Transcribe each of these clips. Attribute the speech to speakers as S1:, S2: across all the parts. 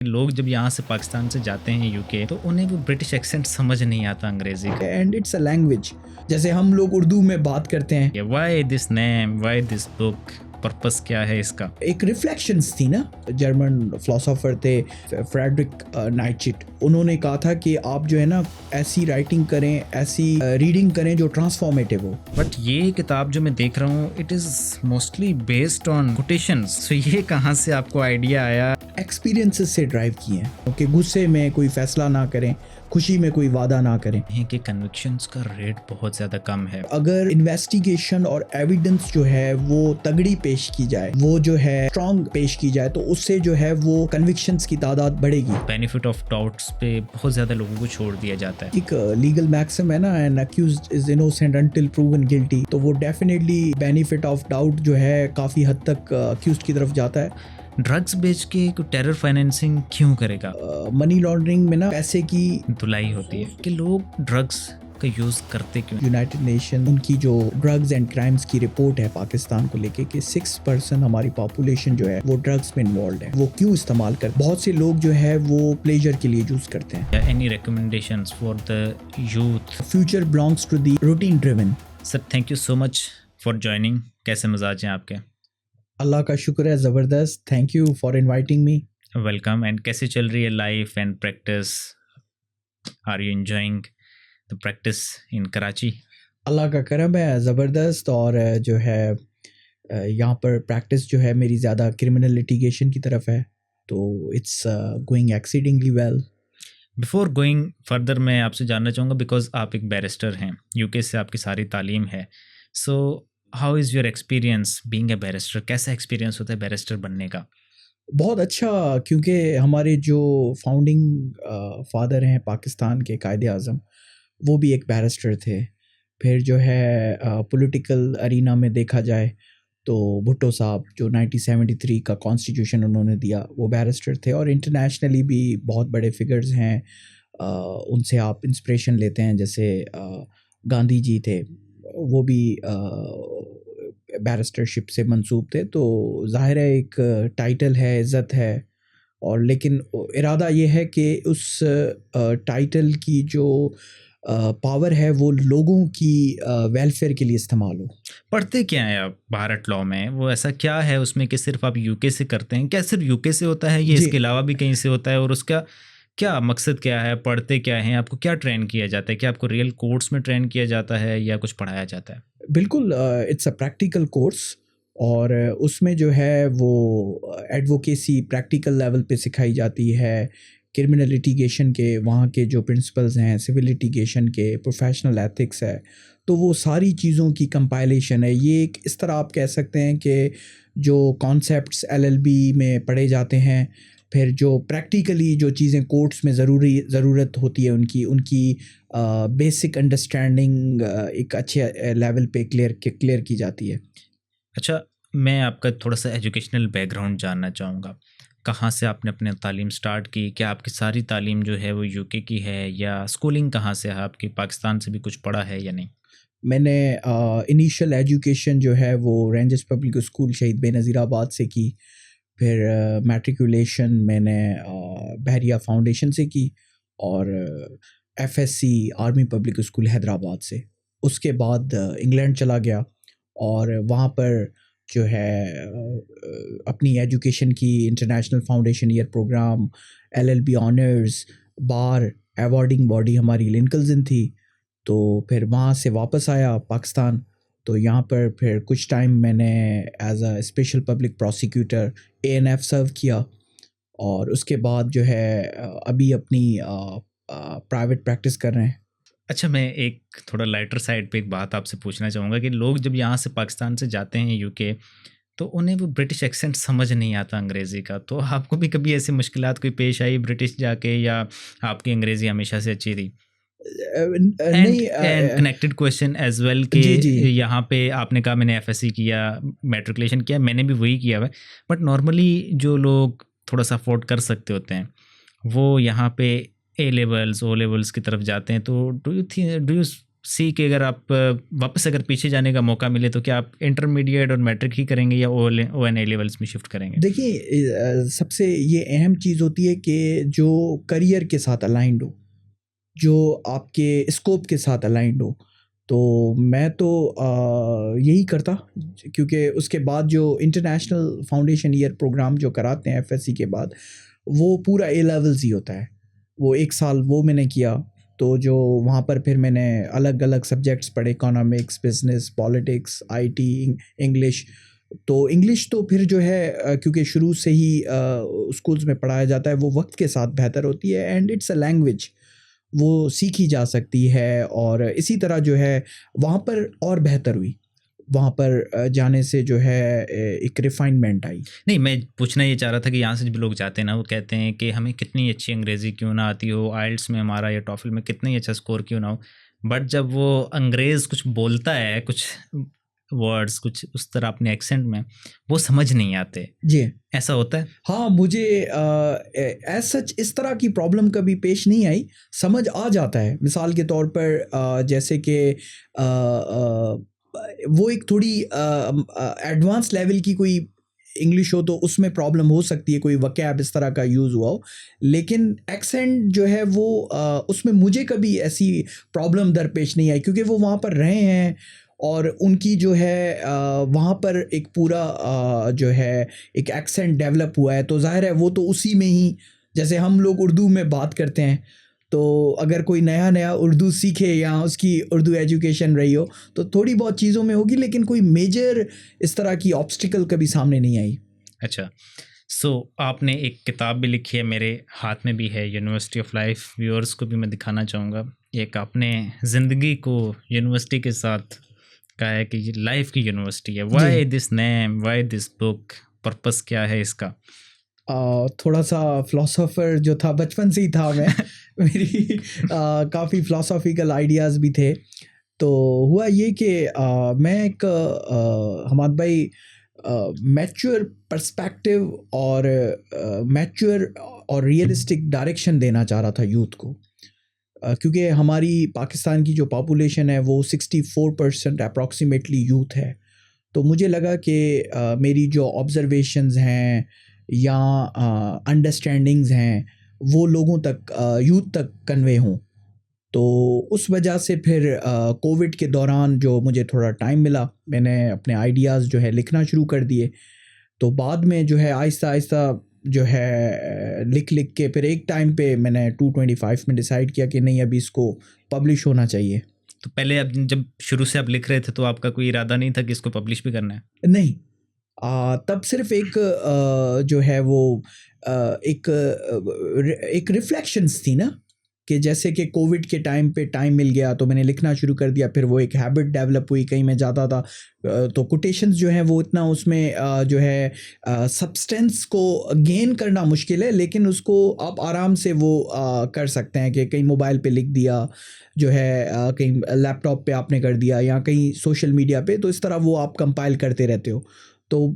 S1: लोग जब यहाँ से पाकिस्तान से जाते हैं यूके तो उन्हें वो ब्रिटिश एक्सेंट समझ नहीं आता अंग्रेजी का।
S2: एंड इट्स अ लैंग्वेज, जैसे हम लोग उर्दू में बात करते हैं।
S1: Why this name, why this book, purpose क्या है इसका।
S2: एक रिफ्लेक्शंस थी ना, जर्मन फिलोसोफर थे फ्रेडरिक नाइटशे, उन्होंने कहा था कि आप जो है ना ऐसी राइटिंग करें, ऐसी रीडिंग करें जो ट्रांसफॉर्मेटिव हो।
S1: बट ये किताब जो मैं देख रहा हूँ it is mostly based on quotations, so ये कहाँ से आपको आइडिया आया।
S2: एक्सपीरियंसेस से ड्राइव किए हैं कि गुस्से में कोई फैसला ना करें, खुशी में कोई वादा ना करें।
S1: कि कन्विक्शंस का रेट बहुत ज़्यादा कम है।
S2: अगर इन्वेस्टिगेशन और एविडेंस जो है वो तगड़ी पेश की जाए, वो जो है स्ट्रॉन्ग पेश की जाए, तो उससे जो है वो कन्विक्शंस की तादाद बढ़ेगी।
S1: बेनिफिट ऑफ डाउट्स पे बहुत ज़्यादा लोगों को छोड़ दिया जाता है।
S2: एक लीगल मैक्सिम है ना, an accused is innocent until proven guilty, तो वो डेफिनेटली बेनिफिट ऑफ डाउट जो है काफ़ी हद तक अक्यूज्ड की तरफ जाता है।
S1: ड्रग्स बेच के टेरर फाइनेंसिंग क्यों करेगा।
S2: मनी लॉन्ड्रिंग में ना पैसे की
S1: धुलाई होती है कि लोग ड्रग्स का यूज़ करते क्यों।
S2: यूनाइटेड नेशन उनकी जो ड्रग्स एंड क्राइम्स की रिपोर्ट है पाकिस्तान को लेके कि 6% हमारी पॉपुलेशन जो है वो ड्रग्स में इन्वॉल्व है। वो क्यों इस्तेमाल करते, बहुत से लोग जो है वो प्लेजर के लिए यूज करते हैं।
S1: Any recommendations for the youth.
S2: Future belongs to the routine driven.
S1: Sir thank you so much for joining. कैसे मजाज हैं आपके।
S2: अल्लाह का शुक्र है, ज़बरदस्त। Thank you for inviting me.
S1: Welcome. And कैसे चल रही है life and practice, are you enjoying the practice in Karachi.
S2: अल्लाह का करम है, ज़बरदस्त। और जो है यहाँ पर प्रैक्टिस जो है मेरी ज़्यादा क्रिमिनल लिटिगेशन की तरफ है, तो it's going exceedingly well.
S1: Before going further मैं आपसे जानना चाहूँगा, बिकॉज आप एक बैरिस्टर हैं, यूके से आपकी सारी तालीम है, so how is your experience being a barrister. कैसा एक्सपीरियंस होता है बैरिस्टर बनने का।
S2: बहुत अच्छा, क्योंकि हमारे जो फाउंडिंग फादर हैं पाकिस्तान के कायदे आज़म, वो भी एक बैरिस्टर थे। फिर जो है पॉलिटिकल अरीना में देखा जाए तो भुट्टो साहब जो 1973 का कॉन्स्टिट्यूशन उन्होंने दिया, वो बैरिस्टर थे। और इंटरनेशनली भी बहुत बड़े फिगर्स हैं, उनसे आप इंस्पिरेशन लेते हैं। जैसे गांधी जी थे, वो भी बैरिस्टरशिप से मंसूब थे। तो ज़ाहिर है एक टाइटल है, इज़्ज़त है, और लेकिन इरादा ये है कि उस टाइटल की जो पावर है वो लोगों की वेलफेयर के लिए इस्तेमाल हो।
S1: पढ़ते क्या है आप भारत लॉ में, वो ऐसा क्या है उसमें कि सिर्फ आप यूके से करते हैं, क्या सिर्फ यूके से होता है ये,
S2: जी।
S1: इसके अलावा भी कहीं से होता है, और उसका क्या मकसद क्या है, पढ़ते क्या हैं, आपको क्या ट्रेन किया जाता है, क्या आपको रियल कोर्स में ट्रेन किया जाता है या कुछ पढ़ाया जाता है।
S2: बिल्कुल, इट्स अ प्रैक्टिकल कोर्स, और उसमें जो है वो एडवोकेसी प्रैक्टिकल लेवल पे सिखाई जाती है। क्रिमिनल लिटिगेशन के वहाँ के जो प्रिंसिपल्स हैं, सिविल लिटिगेशन के, प्रोफेशनल एथिक्स है, तो वो सारी चीज़ों की कंपाइलेशन है। ये एक इस तरह आप कह सकते हैं कि जो कॉन्सेप्ट्स LLB में पढ़े जाते हैं, फिर जो प्रैक्टिकली जो चीज़ें कोर्ट्स में ज़रूरत होती है उनकी बेसिक अंडरस्टैंडिंग एक अच्छे लेवल पे क्लियर की जाती है।
S1: अच्छा, मैं आपका थोड़ा सा एजुकेशनल बैकग्राउंड जानना चाहूँगा। कहाँ से आपने अपने तालीम स्टार्ट की, क्या आपकी सारी तालीम जो है वो यूके की है, या स्कूलिंग कहाँ से है आपकी, पाकिस्तान से भी कुछ पढ़ा है या नहीं।
S2: मैंने इनिशियल एजुकेशन जो है वो रेंजर्स पब्लिक स्कूल शहीद बेनज़ीराबाद से की। फिर मैट्रिकुलेशन मैंने बहरिया फाउंडेशन से की, और FSC army public school Hyderabad से। उसके बाद इंग्लैंड चला गया, और वहाँ पर जो है अपनी एजुकेशन की, international foundation year program, LLB honours, bar awarding body हमारी लिंकल्सन थी। तो फिर वहाँ से वापस आया पाकिस्तान, तो यहाँ पर फिर कुछ टाइम मैंने as a special public prosecutor ANF serve किया, और उसके बाद जो है अभी अपनी प्राइवेट प्रैक्टिस कर रहे हैं।
S1: अच्छा, मैं एक थोड़ा लाइटर साइड पे एक बात आपसे पूछना चाहूँगा कि लोग जब यहाँ से पाकिस्तान से जाते हैं यूके तो उन्हें वो ब्रिटिश एक्सेंट समझ नहीं आता अंग्रेज़ी का, तो आपको भी कभी ऐसी मुश्किलात कोई पेश आई ब्रिटिश जाके, या आपकी अंग्रेज़ी हमेशा से अच्छी थी।
S2: नहीं,
S1: and connected question as well कि
S2: जी जी
S1: यहाँ पे आपने कहा मैंने FSC किया, मैट्रिकुलेशन किया, मैंने भी वही किया हुआ है, बट नॉर्मली जो लोग थोड़ा सा अफोर्ड कर सकते होते हैं वो यहाँ पे A लेवल्स O लेवल्स की तरफ जाते हैं, तो डू यू सी के अगर आप वापस अगर पीछे जाने का मौका मिले तो क्या आप इंटरमीडिएट और मैट्रिक ही करेंगे या ओ एन ए लेवल्स में शिफ्ट करेंगे?
S2: देखिए, सबसे ये अहम चीज़ होती है कि जो करियर के साथ अलाइंड हो, जो आपके स्कोप के साथ अलाइंड हो। तो मैं तो यही करता, क्योंकि उसके बाद जो इंटरनेशनल फाउंडेशन ईयर प्रोग्राम जो कराते हैं एफएससी के बाद, वो पूरा ए लेवल्स ही होता है। वो 1 साल वो मैंने किया, तो जो वहाँ पर फिर मैंने अलग अलग सब्जेक्ट्स पढ़े, economics, business, politics, IT, English. तो इंग्लिश तो फिर जो है क्योंकि शुरू से ही स्कूल्स में पढ़ाया जाता है, वो वक्त के साथ बेहतर होती है, एंड इट्स अ लैंग्वेज, वो सीखी जा सकती है। और इसी तरह जो है वहाँ पर और बेहतर हुई, वहाँ पर जाने से जो है एक रिफाइनमेंट आई।
S1: नहीं, मैं पूछना ये चाह रहा था कि यहाँ से जब लोग जाते हैं ना, वो कहते हैं कि हमें कितनी अच्छी अंग्रेज़ी क्यों ना आती हो, आइल्स में हमारा या टॉफल में कितना ही अच्छा स्कोर क्यों ना हो, बट जब वो अंग्रेज़ कुछ बोलता है, कुछ वर्ड्स कुछ उस तरह अपने एक्सेंट में, वो समझ नहीं आते।
S2: जी
S1: ऐसा होता है?
S2: हाँ, मुझे एज सच इस तरह की प्रॉब्लम कभी पेश नहीं आई, समझ आ जाता है। मिसाल के तौर पर जैसे कि वो एक थोड़ी एडवांस लेवल की कोई इंग्लिश हो तो उसमें प्रॉब्लम हो सकती है, कोई वकैब इस तरह का यूज़ हुआ हो, लेकिन एक्सेंट जो है वो उसमें मुझे कभी ऐसी प्रॉब्लम दरपेश नहीं आई, क्योंकि वो वहाँ पर रहे हैं और उनकी जो है वहाँ पर एक पूरा जो है एक एक्सेंट डेवलप हुआ है। तो ज़ाहिर है वो तो उसी में ही, जैसे हम लोग उर्दू में बात करते हैं, तो अगर कोई नया उर्दू सीखे या उसकी उर्दू एजुकेशन रही हो तो थोड़ी बहुत चीज़ों में होगी, लेकिन कोई मेजर इस तरह की ऑब्स्टिकल कभी सामने नहीं आई।
S1: अच्छा, सो आपने एक किताब भी लिखी है, मेरे हाथ में भी है, यूनिवर्सिटी ऑफ लाइफ। व्यूअर्स को भी मैं दिखाना चाहूँगा। एक आपने ज़िंदगी को यूनिवर्सिटी के साथ कहा है कि ये लाइफ की यूनिवर्सिटी है। Why this name, why this book, purpose क्या है इसका?
S2: थोड़ा सा फिलोसोफर जो था बचपन से ही था मैं मेरी काफ़ी फिलोसॉफिकल आइडियाज़ भी थे। तो हुआ ये कि मैं एक हमाद भाई मैच्योर पर्सपेक्टिव और मैच्योर और रियलिस्टिक डायरेक्शन देना चाह रहा था यूथ को, क्योंकि हमारी पाकिस्तान की जो पॉपुलेशन है वो 64% अप्रॉक्सीमेटली यूथ है। तो मुझे लगा कि मेरी जो ऑब्जर्वेशंस हैं या अंडरस्टैंडिंग्स हैं वो लोगों तक, यूथ तक कन्वे हों। तो उस वजह से फिर कोविड के दौरान जो मुझे थोड़ा टाइम मिला, मैंने अपने आइडियाज़ जो है लिखना शुरू कर दिए। तो बाद में जो है आहिस्ता आहिस्ता जो है लिख के फिर एक टाइम पे मैंने 225 में डिसाइड किया कि नहीं, अभी इसको पब्लिश होना चाहिए।
S1: तो पहले अब जब शुरू से आप लिख रहे थे तो आपका कोई इरादा नहीं था कि इसको पब्लिश भी करना है?
S2: नहीं, तब सिर्फ एक जो है वो एक रिफ्लेक्शंस थी ना, कि जैसे कि कोविड के टाइम पे टाइम मिल गया तो मैंने लिखना शुरू कर दिया। फिर वो एक हैबिट डेवलप हुई, कहीं मैं जाता था तो कोटेशंस जो हैं वो इतना उसमें जो है सब्सटेंस को गेन करना मुश्किल है, लेकिन उसको आप आराम से वो कर सकते हैं कि कहीं मोबाइल पे लिख दिया, जो है कहीं लैपटॉप पे आपने कर दिया या कहीं सोशल मीडिया पे, तो इस तरह वो आप कंपाइल करते रहते हो। तो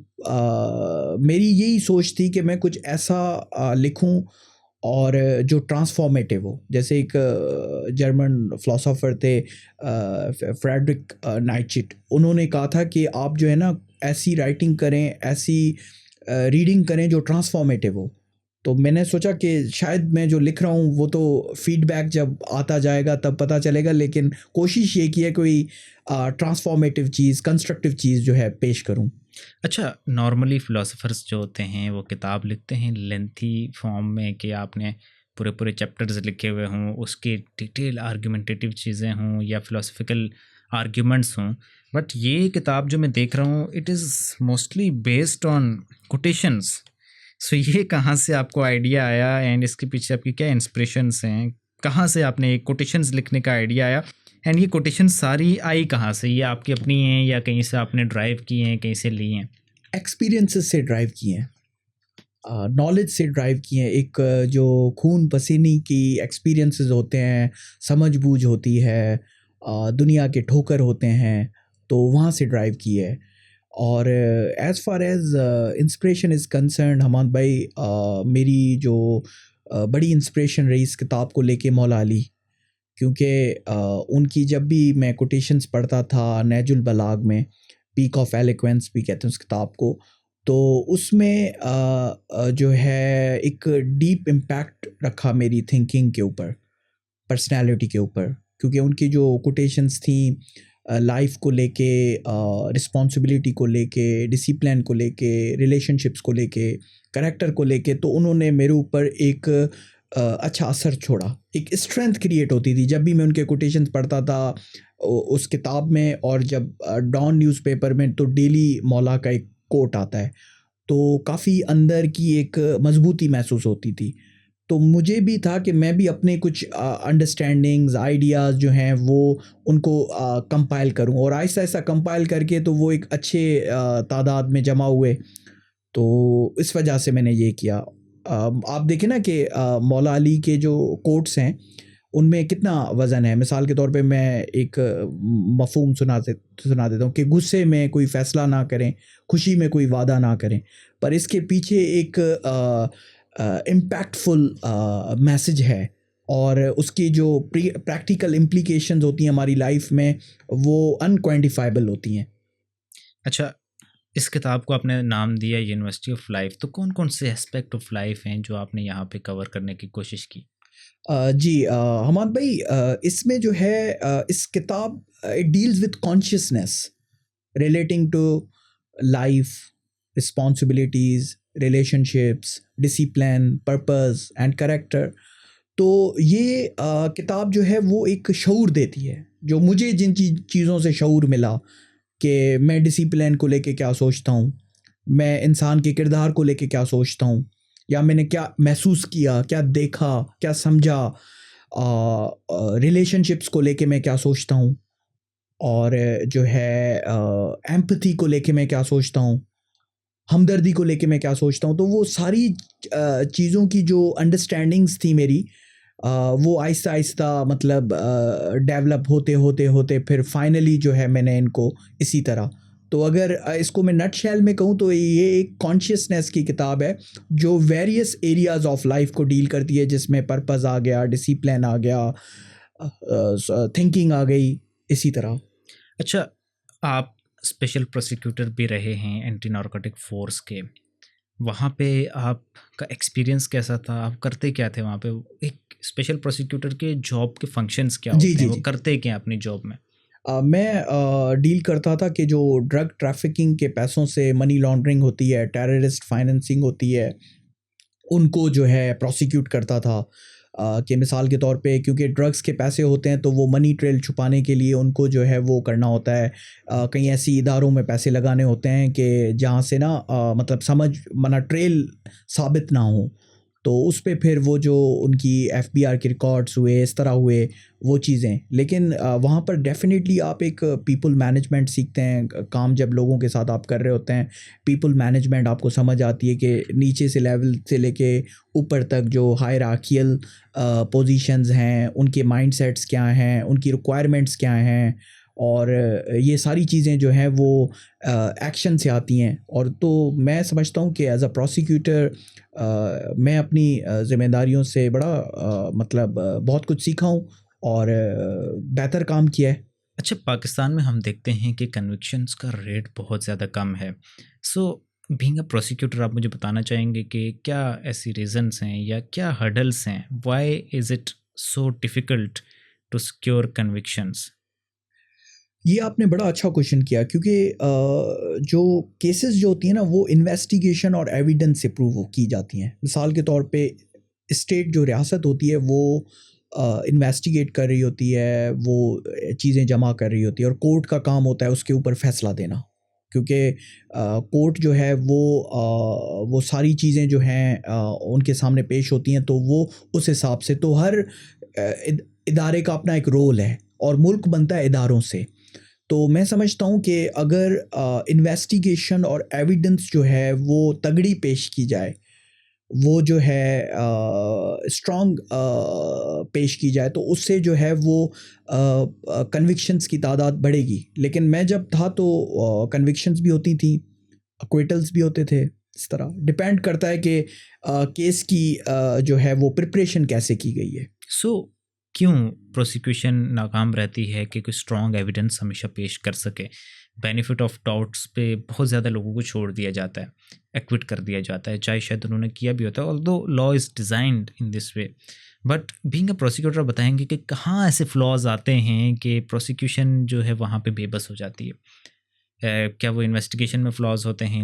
S2: मेरी यही सोच थी कि मैं कुछ ऐसा लिखूं और जो ट्रांसफॉर्मेटिव हो। जैसे एक जर्मन फिलोसोफर थे फ्रेडरिक नाइचिट, उन्होंने कहा था कि आप जो है ना ऐसी राइटिंग करें, ऐसी रीडिंग करें जो ट्रांसफॉर्मेटिव हो। तो मैंने सोचा कि शायद मैं जो लिख रहा हूँ वो तो फीडबैक जब आता जाएगा तब पता चलेगा, लेकिन कोशिश ये की है कोई ट्रांसफॉर्मेटिव चीज़, कंस्ट्रक्टिव चीज़ जो है पेश करूँ।
S1: अच्छा, नॉर्मली फ़िलोसोफर्स जो होते हैं वो किताब लिखते हैं लेंथी फॉर्म में कि आपने पूरे चैप्टर्स लिखे हुए हों, उसके डिटेल आर्गुमेंटेटिव चीज़ें हों या फ़िलोसफिकल आर्ग्यूमेंट्स हों, बट ये किताब जो मैं देख रहा हूँ it is mostly based on quotations. So ये कहाँ से आपको आइडिया आया एंड इसके पीछे आपकी क्या इंस्पिरेशंस हैं? कहाँ से आपने कोटेशंस लिखने का आइडिया आया एंड ये कोटेशन सारी आई कहाँ से? ये आपकी अपनी हैं या कहीं से आपने ड्राइव की हैं, कहीं से ली हैं?
S2: एक्सपीरियंसेस से ड्राइव किए हैं, नॉलेज से ड्राइव किए हैं। एक जो खून पसीने की एक्सपीरियंसेस होते हैं, समझ बूझ होती है, दुनिया के ठोकर होते हैं, तो वहाँ से ड्राइव की है। और as far as inspiration is concern, Hammad भाई मेरी जो बड़ी इंस्पिरेशन रही इस किताब को लेके मौला अली, क्योंकि उनकी जब भी मैं कोटेशंस पढ़ता था नहजुल बलाग में, पीक ऑफ एलोक्वेंस भी कहते हैं उस किताब को, तो उसमें जो है एक डीप इम्पैक्ट रखा मेरी थिंकिंग के ऊपर, पर्सनैलिटी के ऊपर, क्योंकि उनकी जो कोटेशंस थी लाइफ को लेके, रिस्पॉन्सिबिलिटी को लेके, डिसिप्लिन को लेके, रिलेशनशिप्स को लेके, करेक्टर को लेके, तो उन्होंने मेरे ऊपर एक अच्छा असर छोड़ा, एक स्ट्रेंथ क्रिएट होती थी जब भी मैं उनके कोटेशंस पढ़ता था उस किताब में। और जब डॉन न्यूज़पेपर में तो डेली मौला का एक कोट आता है, तो काफ़ी अंदर की एक मजबूती महसूस होती थी। तो मुझे भी था कि मैं भी अपने कुछ अंडरस्टैंडिंग्स, आइडियाज़ जो हैं वो उनको कंपाइल करूं, और आहिस्ता आहिस्ता कंपाइल करके तो वो एक अच्छे तादाद में जमा हुए। तो इस वजह से मैंने ये किया। आप देखें ना कि मौला अली के जो कोट्स हैं उनमें कितना वज़न है। मिसाल के तौर पे मैं एक मफ़हूम सुना देता हूँ कि गुस्से में कोई फ़ैसला ना करें, खुशी में कोई वादा ना करें, पर इसके पीछे एक इम्पैक्टफुल मैसेज है, और उसकी जो प्रैक्टिकल इम्प्लीकेशंस होती हैं हमारी लाइफ में वो अनक्वान्टिफाइबल होती हैं।
S1: अच्छा, इस किताब को आपने नाम दिया यूनिवर्सिटी ऑफ लाइफ, तो कौन कौन से एस्पेक्ट ऑफ लाइफ हैं जो आपने यहाँ पे कवर करने की कोशिश की?
S2: जी हमाद भाई, इसमें जो है इस किताब it deals with consciousness relating to life, responsibilities, relationships, discipline, purpose and character. तो ये किताब जो है वो एक शऊर देती है, जो मुझे जिन चीज़ों से शऊर मिला कि मैं डिसिप्लिन को लेके क्या सोचता हूँ, मैं इंसान के किरदार को लेके क्या सोचता हूँ, या मैंने क्या महसूस किया, क्या देखा, क्या समझा, रिलेशनशिप्स को लेके मैं क्या सोचता हूँ, और जो है एम्पैथी को लेके मैं क्या सोचता हूँ, हमदर्दी को लेके मैं क्या सोचता हूँ। तो वो सारी चीज़ों की जो अंडरस्टैंडिंग्स थी मेरी, वो आहिस्ता आहिस्ता मतलब डेवलप होते होते होते फिर फाइनली जो है मैंने इनको इसी तरह। तो अगर इसको मैं नट शेल में कहूँ तो ये एक कॉन्शियसनेस की किताब है जो वेरियस एरियाज़ ऑफ लाइफ को डील करती है, जिसमें पर्पस आ गया, डिसिप्लिन आ गया, थिंकिंग आ गई, इसी तरह।
S1: अच्छा, आप स्पेशल प्रोसिक्यूटर भी रहे हैं एंटी नारकोटिक फोर्स के, वहाँ पे आपका एक्सपीरियंस कैसा था? आप करते क्या थे वहाँ पे? एक स्पेशल प्रोसिक्यूटर के जॉब के फंक्शंस क्या
S2: जी
S1: होते हैं?
S2: जी
S1: वो
S2: जी।
S1: करते क्या हैं अपनी जॉब में?
S2: मैं डील करता था कि जो ड्रग ट्रैफिकिंग के पैसों से मनी लॉन्ड्रिंग होती है, टेररिस्ट फाइनेंसिंग होती है, उनको जो है प्रोसिक्यूट करता था। कि मिसाल के तौर पे क्योंकि ड्रग्स के पैसे होते हैं तो वो मनी ट्रेल छुपाने के लिए उनको जो है वो करना होता है, कई ऐसी इदारों में पैसे लगाने होते हैं कि जहाँ से ना मतलब समझ मना ट्रेल साबित ना हो। तो उस पे फिर वो जो उनकी एफबीआर के रिकॉर्ड्स हुए, इस तरह हुए वो चीज़ें। लेकिन वहाँ पर डेफिनेटली आप एक पीपल मैनेजमेंट सीखते हैं, काम जब लोगों के साथ आप कर रहे होते हैं, पीपल मैनेजमेंट आपको समझ आती है कि नीचे से लेवल से लेके ऊपर तक जो हायरार्कियल पोजीशंस हैं उनके माइंडसेट्स क्या हैं, उनकी रिक्वायरमेंट्स क्या हैं, और ये सारी चीज़ें जो हैं वो एक्शन से आती हैं। और तो मैं समझता हूँ कि एज अ प्रोसिक्यूटर मैं अपनी ज़िम्मेदारियों से बड़ा मतलब बहुत कुछ सीखा हूँ और बेहतर काम किया है।
S1: अच्छा, पाकिस्तान में हम देखते हैं कि कन्विक्शंस का रेट बहुत ज़्यादा कम है। सो बीइंग अ प्रोसिक्यूटर, आप मुझे बताना चाहेंगे कि क्या ऐसी रीज़न्स हैं या क्या हर्डल्स हैं? Why is it so difficult to secure convictions?
S2: ये आपने बड़ा अच्छा क्वेश्चन किया, क्योंकि जो केसेस जो होती हैं ना वो इन्वेस्टिगेशन और एविडेंस से प्रूव की जाती हैं। मिसाल के तौर पे स्टेट जो रियासत होती है वो इन्वेस्टिगेट कर रही होती है, वो चीज़ें जमा कर रही होती है, और कोर्ट का काम होता है उसके ऊपर फैसला देना। क्योंकि कोर्ट जो है वो सारी चीज़ें जो हैं उनके सामने पेश होती हैं, तो वो उस हिसाब से तो हर इदारे का अपना एक रोल है, और मुल्क बनता है इदारों से। तो मैं समझता हूँ कि अगर इन्वेस्टिगेशन और एविडेंस जो है वो तगड़ी पेश की जाए, वो जो है स्ट्रॉन्ग पेश की जाए, तो उससे जो है वो कन्विक्शंस की तादाद बढ़ेगी। लेकिन मैं जब था तो कन्विक्शंस भी होती थी, अक्विटल्स भी होते थे। इस तरह डिपेंड करता है कि केस की जो है वो प्रिपरेशन कैसे की गई है।
S1: सो क्यों प्रोसिक्यूशन नाकाम रहती है कि कोई स्ट्रॉन्ग एविडेंस हमेशा पेश कर सके? बेनिफिट ऑफ डाउट्स पे बहुत ज़्यादा लोगों को छोड़ दिया जाता है, एक्विट कर दिया जाता है, चाहे शायद उन्होंने किया भी होता है, although law is designed in this way. But being a prosecutor बताएंगे कि कहाँ ऐसे फ्लॉज आते हैं कि प्रोसिक्यूशन जो है वहाँ पे बेबस हो जाती है। क्या वो इन्वेस्टिगेशन में फ्लॉज होते हैं,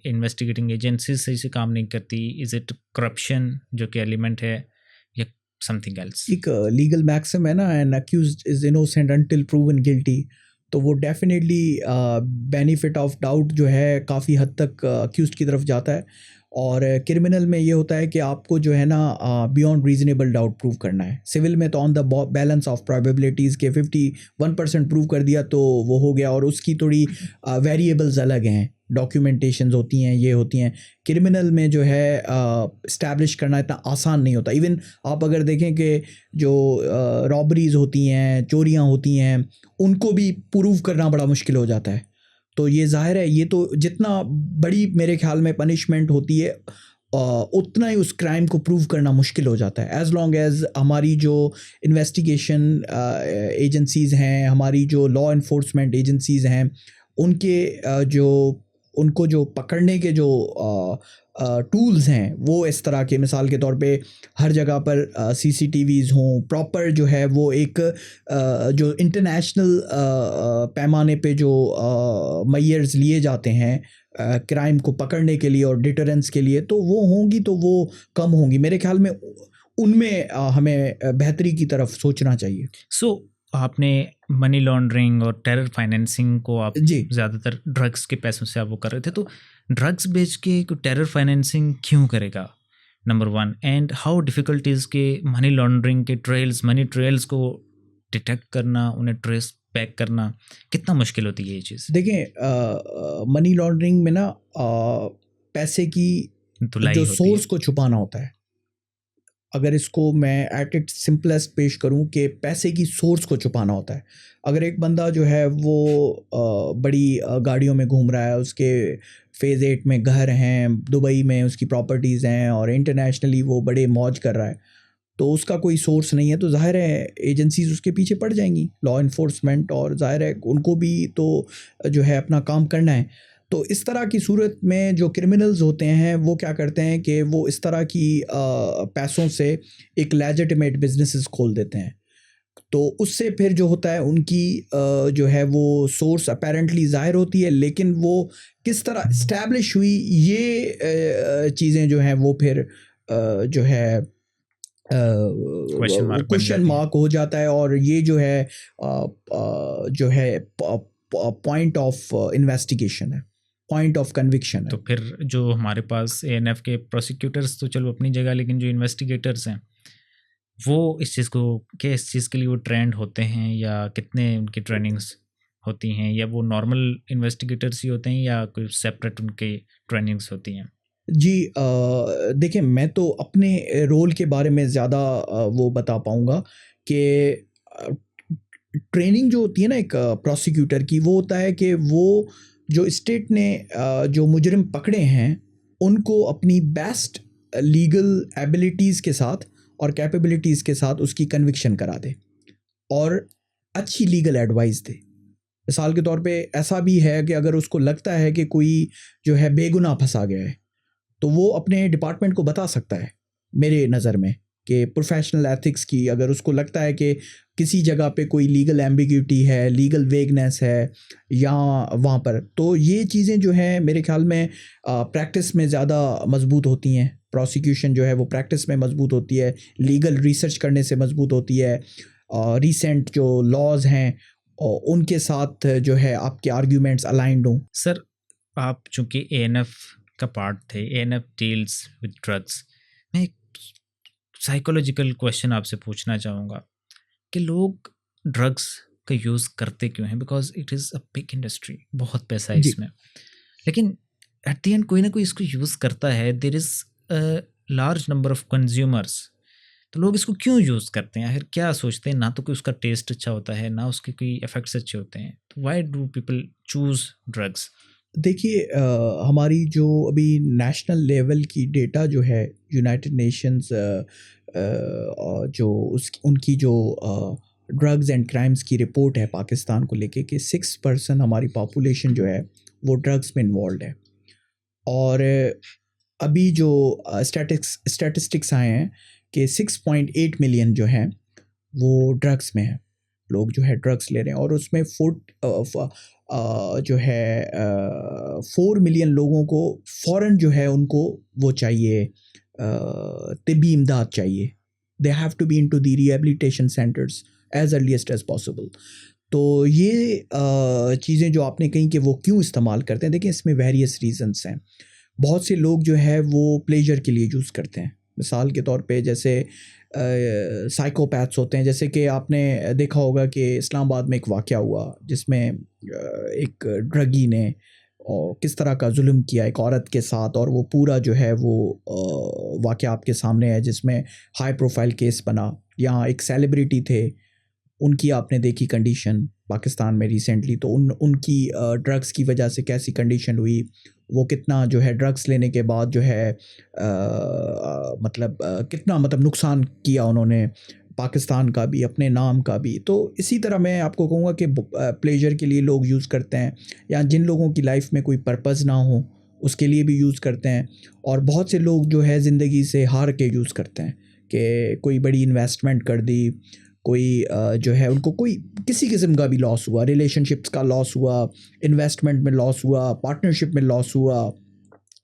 S1: इन्वेस्टिगेटिंग एजेंसीज सही से काम नहीं करती, इज़ इट करप्शन जो कि एलिमेंट है, या समथिंग एल्स?
S2: एक लीगल मैक्सिम है ना, an accused is innocent until proven guilty. तो वो डेफिनेटली बेनिफिट ऑफ डाउट जो है काफ़ी हद तक अक्यूज्ड की तरफ जाता है। और क्रिमिनल में ये होता है कि आपको जो है ना बियॉन्ड रीजनेबल डाउट प्रूव करना है। सिविल में तो on the balance of probabilities के 51% प्रूव कर दिया तो वो हो गया, और उसकी थोड़ी वेरिएबल्स अलग हैं, डॉक्यूमेंटेशंस होती हैं, ये होती हैं। क्रिमिनल में जो है इस्टेब्लिश करना इतना आसान नहीं होता। इवन आप अगर देखें कि जो रॉबरीज़ होती हैं, चोरियां होती हैं, उनको भी प्रूव करना बड़ा मुश्किल हो जाता है। तो ये ज़ाहिर है, ये तो जितना बड़ी मेरे ख्याल में पनिशमेंट होती है उतना ही उस क्राइम को प्रूव करना मुश्किल हो जाता है। एज़ लॉन्ग एज़ हमारी जो इन्वेस्टिगेशन एजेंसीज़ हैं, हमारी जो लॉ इन्फोर्समेंट एजेंसीज़ हैं, उनको जो पकड़ने के जो टूल्स हैं वो इस तरह के, मिसाल के तौर पे हर जगह पर CCTVs हों, प्रॉपर जो है वो एक जो इंटरनेशनल पैमाने पे जो मेजर्स लिए जाते हैं क्राइम को पकड़ने के लिए और डिटरेंस के लिए, तो वो होंगी तो वो कम होंगी मेरे ख्याल में। उनमें हमें बेहतरी की तरफ सोचना चाहिए।
S1: आपने मनी लॉन्ड्रिंग और टेरर फाइनेंसिंग को आप
S2: जी
S1: ज़्यादातर ड्रग्स के पैसों से आप वो कर रहे थे, तो ड्रग्स बेच के टेरर फाइनेंसिंग क्यों करेगा, number 1? And how difficult is के मनी लॉन्ड्रिंग के ट्रेल्स, मनी ट्रेल्स को डिटेक्ट करना, उन्हें ट्रेस बैक करना, कितना मुश्किल होती है ये चीज़?
S2: देखें, मनी लॉन्ड्रिंग में ना पैसे की
S1: धुलाई
S2: जो
S1: होती
S2: सोर्स
S1: है।
S2: को छुपाना होता है। अगर इसको मैं एट इट्स सिंपलेस्ट पेश करूं कि पैसे की सोर्स को छुपाना होता है। अगर एक बंदा जो है वो बड़ी गाड़ियों में घूम रहा है, उसके फेज़ 8 में घर हैं, दुबई में उसकी प्रॉपर्टीज़ हैं, और इंटरनेशनली वो बड़े मौज कर रहा है, तो उसका कोई सोर्स नहीं है, तो ज़ाहिर है एजेंसीज़ उसके पीछे पड़ जाएंगी, लॉ इन्फोर्समेंट, और ज़ाहिर है उनको भी तो जो है अपना काम करना है। तो इस तरह की सूरत में जो क्रिमिनल्स होते हैं वो क्या करते हैं कि वो इस तरह की पैसों से एक लेजिटिमेट बिजनेसेस खोल देते हैं। तो उससे फिर जो होता है उनकी जो है वो सोर्स अपेरेंटली ज़ाहिर होती है, लेकिन वो किस तरह इस्टेब्लिश हुई, ये चीज़ें जो हैं वो फिर जो है क्वेश्चन मार्क हो जाता है। और ये जो है पॉइंट ऑफ इन्वेस्टिगेशन है, पॉइंट ऑफ कन्विक्शन है।
S1: तो फिर जो हमारे पास ANF के प्रोसिक्यूटर्स तो चलो अपनी जगह, लेकिन जो इन्वेस्टिगेटर्स हैं वो इस चीज़ को, क्या इस चीज़ के लिए वो ट्रेंड होते हैं, या कितने उनकी ट्रेनिंग्स होती हैं, या वो नॉर्मल इन्वेस्टिगेटर्स ही होते हैं, या कोई सेपरेट उनकी ट्रेनिंग्स होती हैं?
S2: जी देखिए, मैं तो अपने रोल के बारे में ज़्यादा वो बता पाऊँगा कि ट्रेनिंग जो होती है ना एक प्रोसिक्यूटर की, वो होता है कि वो जो स्टेट ने जो मुजरिम पकड़े हैं उनको अपनी बेस्ट लीगल एबिलिटीज़ के साथ और कैपेबिलिटीज़ के साथ उसकी कन्विक्शन करा दे और अच्छी लीगल एडवाइस दे। मिसाल के तौर पे ऐसा भी है कि अगर उसको लगता है कि कोई जो है बेगुनाह फंसा गया है, तो वो अपने डिपार्टमेंट को बता सकता है, मेरे नज़र में, कि प्रोफेशनल एथिक्स की अगर उसको लगता है कि किसी जगह पे कोई लीगल एम्बिग्यूटी है, लीगल वेगनेस है या वहाँ पर, तो ये चीज़ें जो हैं मेरे ख्याल में प्रैक्टिस में ज़्यादा मजबूत होती हैं। प्रोसिक्यूशन जो है वो प्रैक्टिस में मजबूत होती है, लीगल रिसर्च करने से मजबूत होती है। रीसेंट जो लॉज हैं उनके साथ जो है आपके आर्ग्यूमेंट्स अलाइंड हों।
S1: सर, आप चूँकि ANF का पार्ट थे, ANF डील्स विद ड्रग्स, मैं एक साइकोलॉजिकल क्वेश्चन आपसे पूछना चाहूँगा कि लोग ड्रग्स का यूज़ करते क्यों हैं? Because it is a big industry, बहुत पैसा है इसमें, लेकिन एट द एंड कोई ना कोई इसको यूज़ करता है, there is a large number of consumers. तो लोग इसको क्यों यूज़ करते हैं? आखिर क्या सोचते हैं? ना तो कोई उसका टेस्ट अच्छा होता है, ना उसके कोई इफेक्ट्स अच्छे होते हैं, तो why do people choose drugs?
S2: देखिए हमारी जो अभी नेशनल लेवल की डेटा जो है यूनाइटेड नेशंस जो उनकी जो ड्रग्स एंड क्राइम्स की रिपोर्ट है पाकिस्तान को लेके कि 6% हमारी पॉपुलेशन जो है वो ड्रग्स में इन्वॉल्व है। और अभी जो स्टैटिस्टिक्स आए हैं कि 6.8 मिलियन जो हैं वो ड्रग्स में हैं, लोग जो है ड्रग्स ले रहे हैं। और उसमें जो है 4 मिलियन लोगों को फ़ौरन जो है उनको वो चाहिए, तिब्बी इमदाद चाहिए। They have to be into the rehabilitation centres as earliest as possible. तो ये चीज़ें जो आपने कही कि वो क्यों इस्तेमाल करते हैं, देखिए इसमें वेरियस रीजंस हैं। बहुत से लोग जो है वो प्लेजर के लिए यूज़ करते हैं। मिसाल के तौर पे जैसे साइकोपैथ्स होते हैं, जैसे कि आपने देखा होगा कि इस्लामाबाद में एक वाक़या हुआ जिसमें एक ड्रगी ने और किस तरह का जुल्म किया एक औरत के साथ, और वो पूरा जो है वो वाक़या आपके सामने है जिसमें हाई प्रोफाइल केस बना। यहाँ एक सेलिब्रिटी थे, उनकी आपने देखी कंडीशन पाकिस्तान में रिसेंटली, तो उनकी ड्रग्स की वजह से कैसी कंडीशन हुई, वो कितना जो है ड्रग्स लेने के बाद जो है कितना नुकसान किया उन्होंने पाकिस्तान का भी, अपने नाम का भी। तो इसी तरह मैं आपको कहूँगा कि प्लेजर के लिए लोग यूज़ करते हैं, या जिन लोगों की लाइफ में कोई पर्पज़ ना हो उसके लिए भी यूज़ करते हैं। और बहुत से लोग जो है ज़िंदगी से हार के यूज़ करते हैं कि कोई बड़ी इन्वेस्टमेंट कर दी, कोई जो है उनको कोई किसी किस्म का भी लॉस हुआ, रिलेशनशिप्स का लॉस हुआ, इन्वेस्टमेंट में लॉस हुआ, पार्टनरशिप में लॉस हुआ,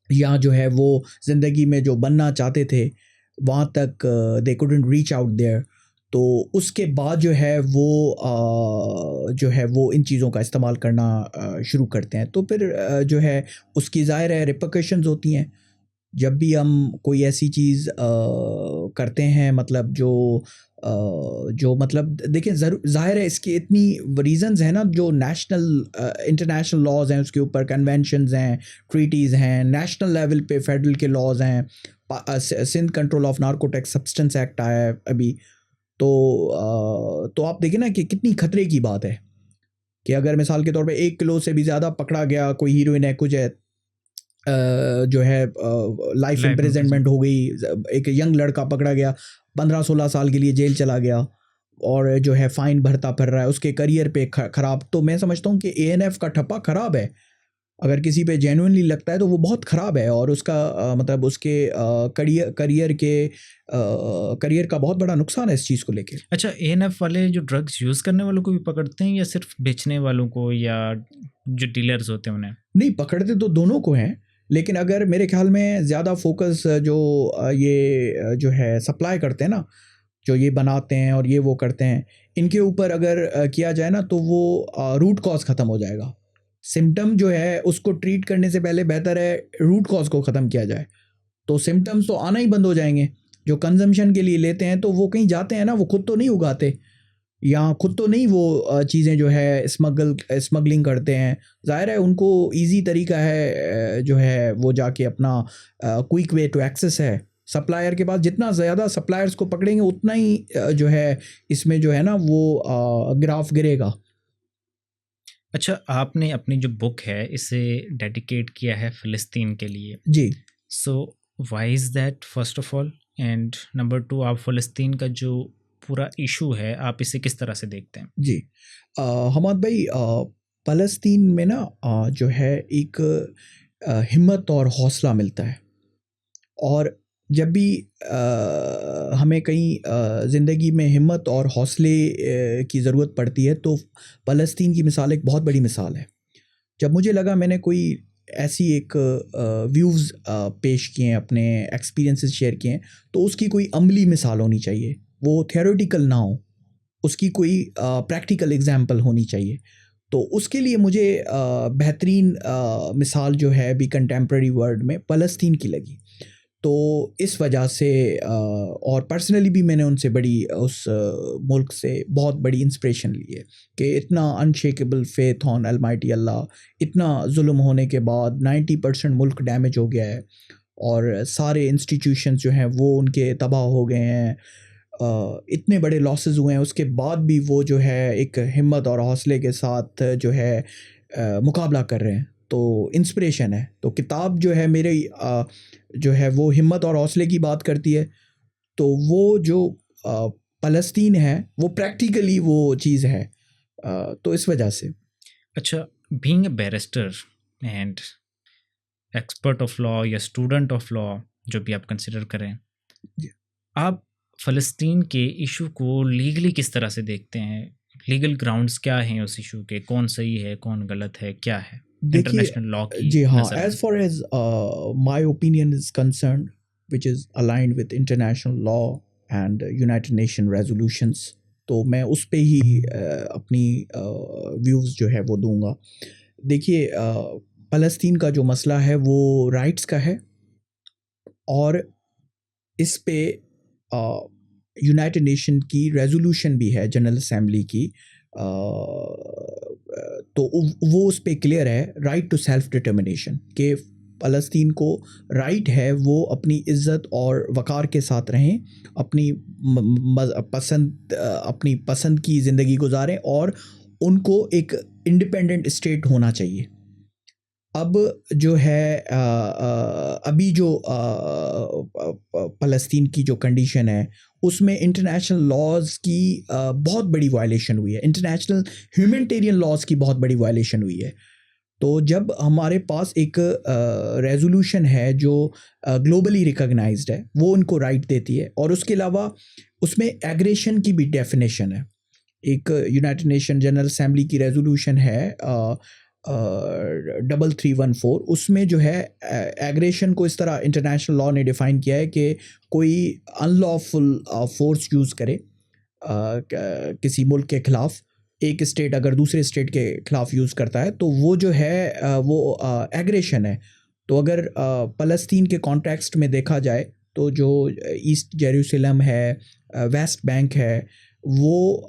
S2: या जो है वो ज़िंदगी में जो बनना चाहते थे वहाँ तक they couldn't reach out there, तो उसके बाद जो है वो इन चीज़ों का इस्तेमाल करना शुरू करते हैं। तो फिर जो है उसकी ज़ाहिर है रिपरकशंस होती हैं जब भी हम कोई ऐसी चीज़ करते हैं, देखिए ज़ाहिर है इसकी इतनी रीज़न्स हैं ना, जो इंटरनेशनल लॉज हैं उसके ऊपर, कन्वेंशंस हैं, ट्रीटीज़ हैं, नेशनल लेवल पे फेडरल के लॉज हैं। Sindh control of narcotics substance act आया है अभी, तो आप देखिए ना कि कितनी खतरे की बात है कि अगर मिसाल के तौर पे 1 किलो से भी ज़्यादा पकड़ा गया, कोई हीरोइन है, कुछ है, जो है लाइफ इम्प्रिजनमेंट हो गई, एक यंग लड़का पकड़ा गया, 15-16 साल के लिए जेल चला गया और जो है फ़ाइन भरता फिर रहा है, उसके करियर पे ख़राब। तो मैं समझता हूँ कि एएनएफ का ठप्पा ख़राब है, अगर किसी पे जेन्युइनली लगता है तो वो बहुत ख़राब है, और उसका उसके करियर का बहुत बड़ा नुकसान है इस चीज़ को लेके।
S1: अच्छा, एएनएफ वाले जो ड्रग्स यूज़ करने वालों को भी पकड़ते हैं या सिर्फ बेचने वालों को, या जो डीलर्स होते हैं उन्हें?
S2: नहीं, पकड़ते तो दोनों को हैं, लेकिन अगर मेरे ख्याल में ज़्यादा फोकस जो ये जो है सप्लाई करते हैं ना, जो ये बनाते हैं और ये वो करते हैं, इनके ऊपर अगर किया जाए ना तो वो रूट कॉज ख़त्म हो जाएगा। सिम्टम जो है उसको ट्रीट करने से पहले बेहतर है रूट कॉज को ख़त्म किया जाए, तो सिम्टम्स तो आना ही बंद हो जाएंगे। जो कंजम्पशन के लिए लेते हैं तो वो कहीं जाते हैं ना, वो खुद तो नहीं उगाते, या खुद तो नहीं वो चीज़ें जो है स्मगलिंग करते हैं। ज़ाहिर है उनको इजी तरीका है, जो है वो जाके अपना क्विक वे टू एक्सेस है सप्लायर के पास। जितना ज़्यादा सप्लायर्स को पकड़ेंगे उतना ही जो है इसमें जो है ना वो ग्राफ गिरेगा।
S1: अच्छा, आपने अपनी जो बुक है इसे डेडिकेट किया है फ़लस्तीन के लिए,
S2: जी।
S1: So why is that first of all, and number 2, आप फ़लस्तीन का जो पूरा इशू है आप इसे किस तरह से देखते हैं?
S2: जी, हमाद भाई, फ़लस्तीन में ना जो है एक हिम्मत और हौसला मिलता है, और जब भी हमें कहीं ज़िंदगी में हिम्मत और हौसले की ज़रूरत पड़ती है तो फ़लस्तीन की मिसाल एक बहुत बड़ी मिसाल है। जब मुझे लगा मैंने कोई ऐसी एक व्यूज़ पेश किए हैं, अपने एक्सपीरियंसेस शेयर किए हैं, तो उसकी कोई अमली मिसाल होनी चाहिए, वो थियोरेटिकल ना हो, उसकी कोई प्रैक्टिकल एग्जाम्पल होनी चाहिए। तो उसके लिए मुझे बेहतरीन मिसाल जो है अभी कंटेम्प्रेरी वर्ल्ड में फ़लस्तीन की लगी। तो इस वजह से और पर्सनली भी मैंने उनसे उस मुल्क से बहुत बड़ी इंस्पिरेशन ली है कि इतना अनशेकेबल फेथ ऑन अलमाइटी अल्लाह, इतना जुल्म होने के बाद 90% मुल्क डैमेज हो गया है और सारे इंस्टीट्यूशंस जो हैं वो उनके तबाह हो गए हैं, इतने बड़े लॉसेस हुए हैं, उसके बाद भी वो जो है एक हिम्मत और हौसले के साथ जो है मुकाबला कर रहे हैं। तो इंस्पिरेशन है। तो किताब जो है मेरे जो है वो हिम्मत और हौसले की बात करती है। तो वो जो फ़लस्तीन है वो प्रैक्टिकली वो चीज़ है, तो इस वजह से।
S1: अच्छा, being a barrister and expert of law या स्टूडेंट ऑफ लॉ, जो भी आप कंसिडर करें,
S2: जी।
S1: आप फ़लस्तीन के इशू को लीगली किस तरह से देखते हैं? लीगल ग्राउंड्स क्या हैं उस इशू के? कौन सही है, कौन गलत है, क्या है
S2: देखिए,
S1: इंटरनेशनल लॉ की
S2: जी हाँ,
S1: नज़र में?
S2: As far as my opinion is concerned, which is aligned with international law and United Nation resolutions, तो मैं उस पे ही अपनी व्यूज़ जो है वो दूँगा। देखिए, फ़लस्तीन का जो मसला है वो राइट्स का है, और इस पे यूनाइटेड नेशन की रेज़ोल्यूशन भी है, जनरल असेंबली की, तो वो उस पे क्लियर है, राइट टू सेल्फ डिटर्मिनेशन, कि फ़लस्तीन को राइट है वो अपनी इज़्ज़त और वक़ार के साथ रहें, अपनी अपनी पसंद की ज़िंदगी गुजारें, और उनको एक इंडिपेंडेंट स्टेट होना चाहिए। अब जो है अभी जो फ़लस्तीन की जो कंडीशन है उसमें इंटरनेशनल लॉज़ की बहुत बड़ी वायलेशन हुई है, इंटरनेशनल ह्यूमैनिटेरियन लॉज़ की बहुत बड़ी वायलेशन हुई है। तो जब हमारे पास एक रेज़ोल्यूशन है जो ग्लोबली रिकॉग्नाइज्ड है, वो उनको राइट देती है, और उसके अलावा उसमें एग्रेशन की भी डेफिनेशन है। एक यूनाइटेड नेशन जनरल असेंबली की रेज़ोल्यूशन है 3314, उसमें जो है एग्रेशन को इस तरह इंटरनेशनल लॉ ने डिफ़ाइन किया है कि कोई अनलॉफुल फोर्स यूज़ करे किसी मुल्क के ख़िलाफ़, एक स्टेट अगर दूसरे स्टेट के ख़िलाफ़ यूज़ करता है तो वो जो है वो एग्रेशन है। तो अगर फ़लस्तीन के कॉन्टेक्स्ट में देखा जाए तो जो ईस्ट जेरूसलम है, वेस्ट बैंक है, वो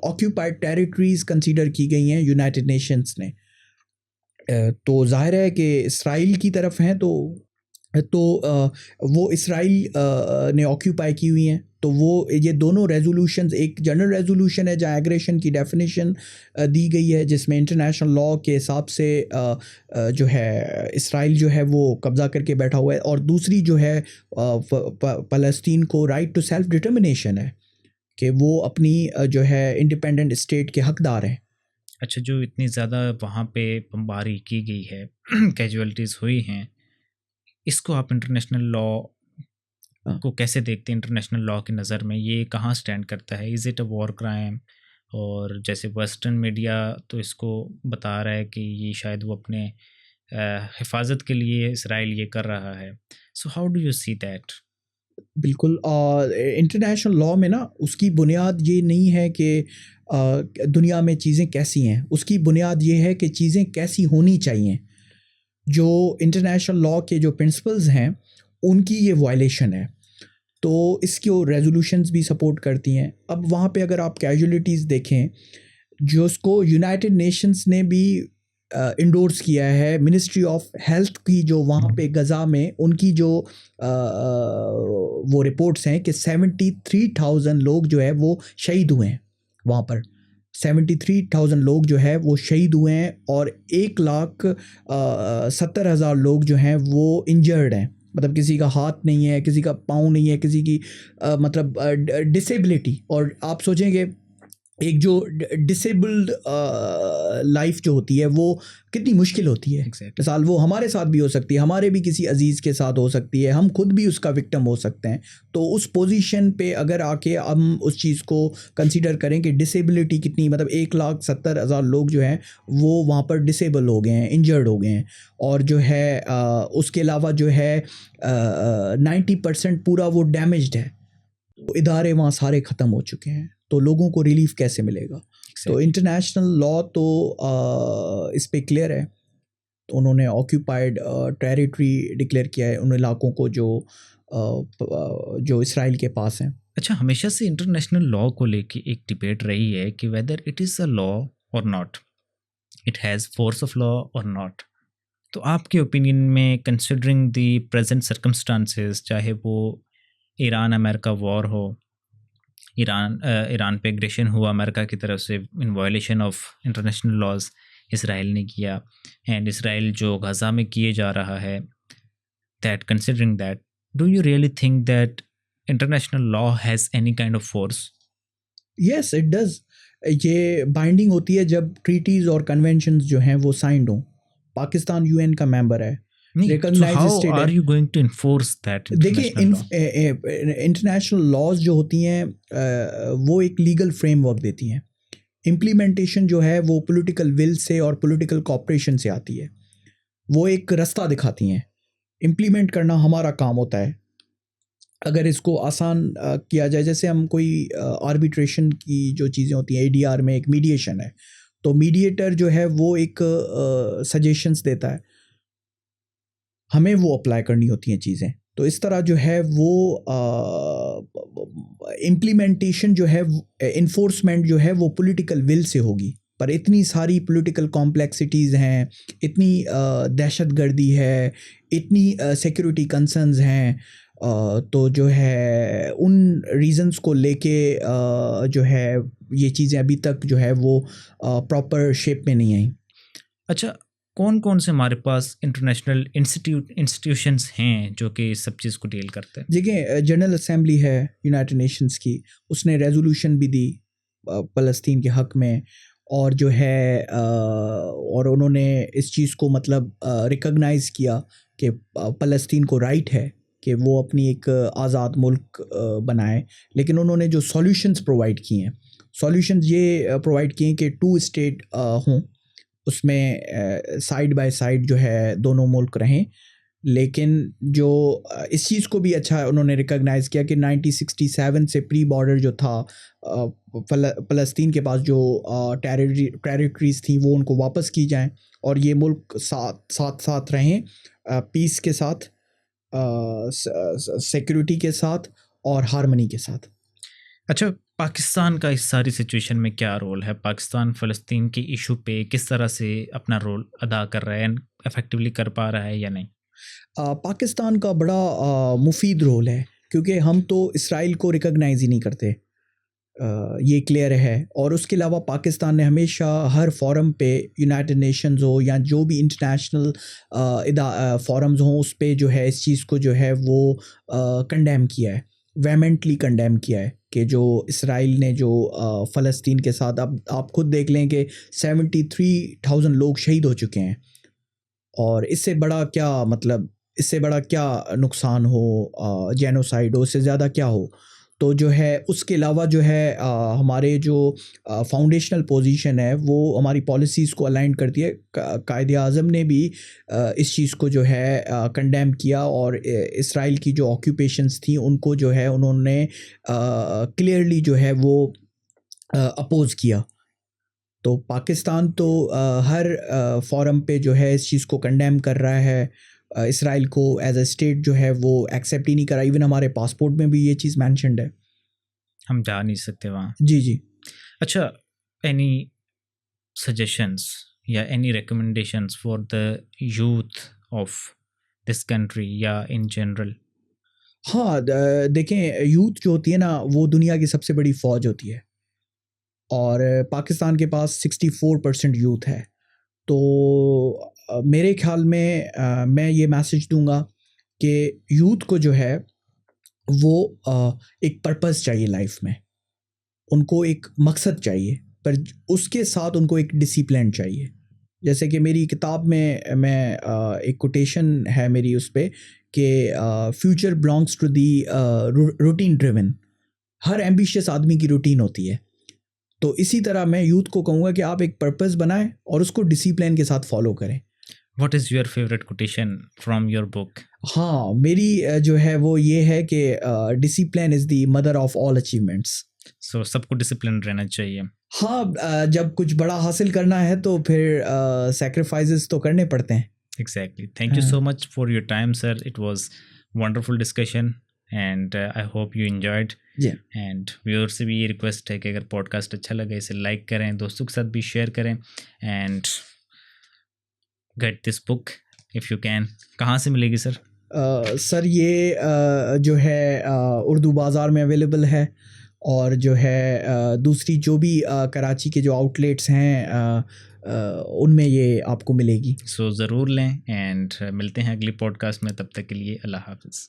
S2: ऑक्यूपाइड टेरिटरीज़ कंसीडर की गई हैं यूनाइटेड नेशंस ने। तो ज़ाहिर है कि इसराइल की तरफ हैं, तो वो इसराइल ने ऑक्यूपाई की हुई हैं, तो वो ये दोनों रेज़ोल्यूशंस, एक जनरल रेज़ोल्यूशन है जहाँ एग्रेशन की डेफिनेशन दी गई है, जिसमें इंटरनेशनल लॉ के हिसाब से जो है इसराइल जो है वो कब्ज़ा करके बैठा हुआ है, और दूसरी जो है फ़लस्तीन को राइट टू सेल्फ डिटर्मिनेशन है कि वो अपनी जो है इंडिपेंडेंट स्टेट के हकदार हैं।
S1: अच्छा, जो इतनी ज़्यादा वहाँ पे बमबारी की गई है, कैजुअलिटीज़ हुई हैं, इसको आप इंटरनेशनल लॉ
S2: हाँ।
S1: को कैसे देखते हैं? इंटरनेशनल लॉ की नज़र में ये कहाँ स्टैंड करता है? Is it a war crime? और जैसे वेस्टर्न मीडिया तो इसको बता रहा है कि ये शायद वो अपने हिफाजत के लिए इसराइल ये कर रहा है। So how do you see that?
S2: बिल्कुल, इंटरनेशनल लॉ में ना उसकी बुनियाद ये नहीं है कि दुनिया में चीज़ें कैसी हैं, उसकी बुनियाद ये है कि चीज़ें कैसी होनी चाहिए। जो इंटरनेशनल लॉ के जो प्रिंसिपल्स हैं उनकी ये वायलेशन है, तो इसकी रेजोल्यूशंस भी सपोर्ट करती हैं। अब वहाँ पे अगर आप कैजुअलिटीज़ देखें, जो उसको यूनाइटेड नेशंस ने भी इंडोर्स किया है, मिनिस्ट्री ऑफ हेल्थ की जो वहाँ पे गज़ा में उनकी जो वो रिपोर्ट्स हैं कि 73,000 लोग जो है वो शहीद हुए हैं वहाँ पर। 73,000 लोग जो है वो शहीद हुए हैं, और 1,70,000 लोग जो हैं वो इंजर्ड हैं, मतलब किसी का हाथ नहीं है, किसी का पाँव नहीं है, किसी की मतलब डिसेबिलिटी। और आप सोचेंगे एक जो डिसेबल्ड लाइफ जो होती है वो कितनी मुश्किल होती है।
S1: Exactly.
S2: मिसाल वो हमारे साथ भी हो सकती है, हमारे भी किसी अजीज़ के साथ हो सकती है, हम खुद भी उसका विक्टिम हो सकते हैं। तो उस पोजीशन पे अगर आके हम उस चीज़ को कंसीडर करें कि डिसेबिलिटी कितनी, मतलब 1,70,000 लोग जो हैं वो वहाँ पर डिसेबल हो गए हैं, इंजर्ड हो गए हैं, और जो है उसके अलावा जो है 90% पूरा वो डैमेज्ड है। इदारे वहाँ सारे ख़त्म हो चुके हैं, तो लोगों को रिलीफ कैसे मिलेगा? तो इंटरनेशनल लॉ तो इस पे क्लियर है। तो उन्होंने ऑक्यूपाइड टेरिटरी डिक्लेयर किया है उन इलाकों को जो इसराइल के पास हैं।
S1: अच्छा, हमेशा से इंटरनेशनल लॉ को लेके एक डिबेट रही है कि whether it is a law और not, it has force of law और नॉट। तो आपके ओपिनियन में, कंसिडरिंग द प्रेजेंट सर्कमस्टांसेस, चाहे वो ईरान अमेरिका वॉर हो, ईरान पे एग्रेशन हुआ अमेरिका की तरफ से in violation of international laws, Israel ने किया, एंड इसराइल जो गज़ा में किए जा रहा है, that considering that, do you really think that international law has any kind of force?
S2: Yes it does. ये बाइंडिंग होती है जब ट्रीटीज़ और कन्वेंशंस जो हैं वो साइंड हों। पाकिस्तान यूएन का मेंबर है,
S1: नहीं, so
S2: recognised
S1: how
S2: state
S1: are
S2: है।
S1: you going to enforce that
S2: देखिए
S1: international law?
S2: इंटरनेशनल लॉज जो होती हैं वो एक लीगल फ्रेमवर्क देती हैं। इम्प्लीमेंटेशन जो है वो पॉलिटिकल विल से और पॉलिटिकल कॉपरेशन से आती है। वो एक रास्ता दिखाती हैं, इम्प्लीमेंट करना हमारा काम होता है। अगर इसको आसान किया जाए, जैसे हम कोई आर्बिट्रेशन की जो चीज़ें होती हैं, एडीआर में एक मीडिएशन है, तो मीडिएटर जो है वो एक सजेशंस देता है, हमें वो अप्लाई करनी होती हैं चीज़ें। तो इस तरह जो है वो इम्प्लीमेंटेशन जो है, इन्फोर्समेंट जो है वो पॉलिटिकल विल से होगी। पर इतनी सारी पॉलिटिकल कॉम्प्लेक्सिटीज़ हैं, इतनी दहशतगर्दी है, इतनी सिक्योरिटी कंसर्न्स हैं, तो जो है उन रीजंस को लेके जो है ये चीज़ें अभी तक जो है वो प्रॉपर शेप में नहीं आई।
S1: अच्छा, कौन कौन से हमारे पास इंटरनेशनल इंस्टीट्यूशंस हैं जो कि इस सब चीज़ को डील करते हैं?
S2: देखिए जनरल असेंबली है यूनाइटेड नेशंस की, उसने रेजोल्यूशन भी दी फ़लस्तीन के हक़ में, और जो है और उन्होंने इस चीज़ को मतलब रिकॉग्नाइज़ किया कि फ़लस्तीन को राइट है कि वो अपनी एक आज़ाद मुल्क बनाए। लेकिन उन्होंने जो सॉल्यूशंस प्रोवाइड किए हैं, सॉल्यूशंस ये प्रोवाइड किए कि 2 स्टेट हों, उसमें साइड बाय साइड जो है दोनों मुल्क रहें। लेकिन जो इस चीज़ को भी अच्छा उन्होंने रिकॉग्नाइज़ किया कि 1967 से प्री बॉर्डर जो था फ़लस्तीन के पास जो टेरिटरीज़ थी वो उनको वापस की जाएं, और ये मुल्क साथ रहें पीस के साथ, सिक्योरिटी के साथ और हार्मनी के साथ।
S1: अच्छा, पाकिस्तान का इस सारी सिचुएशन में क्या रोल है? पाकिस्तान फ़लस्तीन के इशू पे किस तरह से अपना रोल अदा कर रहा है, एंड इफ़ेक्टिवली कर पा रहा है या नहीं?
S2: पाकिस्तान का बड़ा मुफीद रोल है, क्योंकि हम तो इसराइल को रिकॉग्नाइज़ ही नहीं करते, ये क्लियर है। और उसके अलावा पाकिस्तान ने हमेशा हर फोरम पे, यूनाइटेड नेशंस हो या जो भी इंटरनेशनल फोरम्स हों, उस पे जो है इस चीज़ को जो है वो कंडेम किया है, वेमेंटली कंडेम किया है कि जो इसराइल ने जो फ़लस्तीन के साथ, अब आप खुद देख लें कि 73,000 लोग शहीद हो चुके हैं, और इससे बड़ा क्या मतलब, इससे बड़ा क्या नुकसान हो, जेनोसाइड हो, उससे ज़्यादा क्या हो। तो जो है उसके अलावा जो है हमारे जो फाउंडेशनल पोजीशन है वो हमारी पॉलिसीज़ को अलाइन करती है। कायदे आज़म ने भी इस चीज़ को जो है कंडेम किया, और इसराइल की जो ऑक्यूपेशंस थी उनको जो है उन्होंने क्लियरली जो है वो अपोज़ किया। तो पाकिस्तान तो हर फोरम पे जो है इस चीज़ को कंडेम कर रहा है, इसराइल को एज अ स्टेट जो है वो एक्सेप्ट ही नहीं करा। इवन हमारे पासपोर्ट में भी ये चीज़ मैंशनड है,
S1: हम जा नहीं सकते वहाँ।
S2: जी जी।
S1: अच्छा, एनी सजेशंस या any recommendations for the youth of this country या इन जनरल?
S2: हाँ, देखें यूथ जो होती है ना वो दुनिया की सबसे बड़ी फ़ौज होती है, और पाकिस्तान के पास 64% यूथ है। तो मेरे ख्याल में मैं ये मैसेज दूंगा कि यूथ को जो है वो एक पर्पस चाहिए लाइफ में, उनको एक मकसद चाहिए, पर उसके साथ उनको एक डिसिप्लिन चाहिए। जैसे कि मेरी किताब में मैं एक कोटेशन है मेरी उस पे कि future belongs to the routine driven. हर एम्बिशियस आदमी की रूटीन होती है, तो इसी तरह मैं यूथ को कहूँगा कि आप एक पर्पस बनाएं और उसको डिसिप्लिन के साथ फॉलो करें।
S1: What is your favorite quotation from your book?
S2: हाँ, मेरी जो है वो ये है कि discipline is the mother of all achievements.
S1: So सबको डिसिप्लिन रहना चाहिए।
S2: हाँ, जब कुछ बड़ा हासिल करना है तो फिर सैक्रिफाइसेस तो करने पड़ते हैं।
S1: Exactly. Thank you so much for your time, sir. It was wonderful discussion and I hope you enjoyed.
S2: जी,
S1: एंड व्यूअर से भी ये रिक्वेस्ट है कि अगर पॉडकास्ट अच्छा लगे इसे लाइक करें, दोस्तों के साथ भी शेयर करें, and get this book if you can. कहाँ से मिलेगी सर?
S2: सर ये जो है उर्दू बाज़ार में अवेलेबल है, और जो है दूसरी जो भी कराची के जो आउटलेट्स हैं उनमें ये आपको मिलेगी।
S1: सो ज़रूर लें, एंड मिलते हैं अगली पॉडकास्ट में। तब तक के लिए अल्लाह हाफ़िज़।